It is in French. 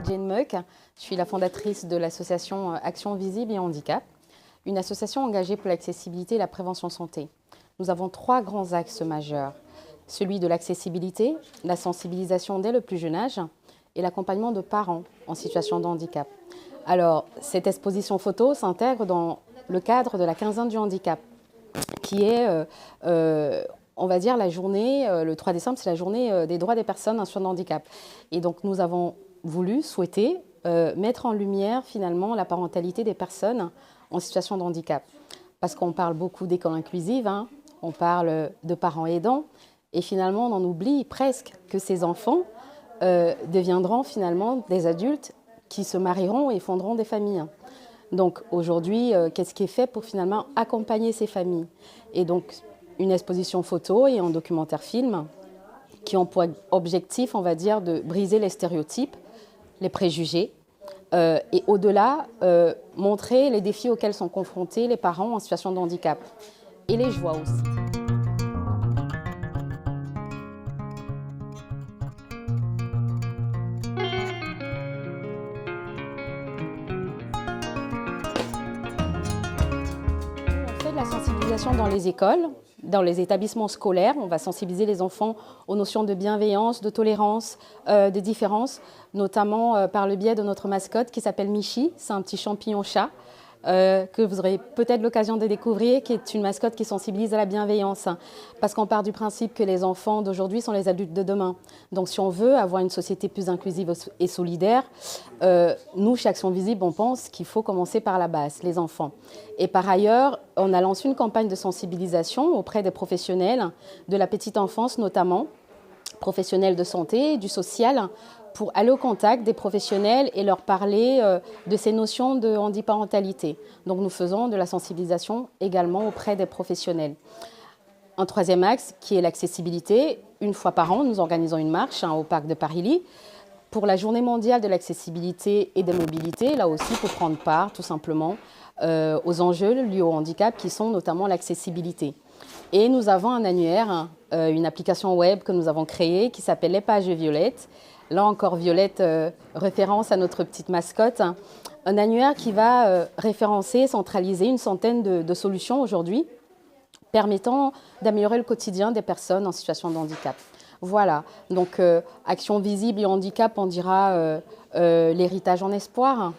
m'appelle Jane Meuk, je suis la fondatrice de l'association Action Visible et Handicap, une association engagée pour l'accessibilité et la prévention santé. Nous avons 3 grands axes majeurs, celui de l'accessibilité, la sensibilisation dès le plus jeune âge et l'accompagnement de parents en situation de handicap. Alors, cette exposition photo s'intègre dans le cadre de la quinzaine du handicap, qui est, on va dire, la journée, le 3 décembre, c'est la journée des droits des personnes en situation de handicap. Et donc, nous avons souhaité mettre en lumière, finalement, la parentalité des personnes en situation de handicap. Parce qu'on parle beaucoup d'école inclusive, hein, on parle de parents aidants, et finalement, on en oublie presque que ces enfants deviendront finalement des adultes qui se marieront et fonderont des familles. Donc aujourd'hui, qu'est-ce qui est fait pour finalement accompagner ces familles? Et donc une exposition photo et un documentaire film qui ont pour objectif, on va dire, de briser les stéréotypes, les préjugés et au-delà, montrer les défis auxquels sont confrontés les parents en situation de handicap et les joies aussi. On fait de la sensibilisation dans les écoles, dans les établissements scolaires. On va sensibiliser les enfants aux notions de bienveillance, de tolérance, de différence, notamment par le biais de notre mascotte qui s'appelle Michi. C'est un petit champignon-chat que vous aurez peut-être l'occasion de découvrir, qui est une mascotte qui sensibilise à la bienveillance. Parce qu'on part du principe que les enfants d'aujourd'hui sont les adultes de demain. Donc si on veut avoir une société plus inclusive et solidaire, nous, chez Action Visible, on pense qu'il faut commencer par la base, les enfants. Et par ailleurs, on a lancé une campagne de sensibilisation auprès des professionnels de la petite enfance notamment, professionnels de santé, du social, pour aller au contact des professionnels et leur parler de ces notions de handiparentalité. Donc nous faisons de la sensibilisation également auprès des professionnels. Un troisième axe qui est l'accessibilité. Une fois par an, nous organisons une marche au parc de Paris-Lille pour la journée mondiale de l'accessibilité et de mobilité, là aussi pour prendre part tout simplement aux enjeux liés au handicap qui sont notamment l'accessibilité. Et nous avons un annuaire, une application web que nous avons créée qui s'appelle Les Pages Violettes. Là encore, Violette, référence à notre petite mascotte. Un annuaire qui va référencer, centraliser une centaine de solutions aujourd'hui permettant d'améliorer le quotidien des personnes en situation de handicap. Voilà, donc Action Visible et Handicap, on dira l'héritage en espoir.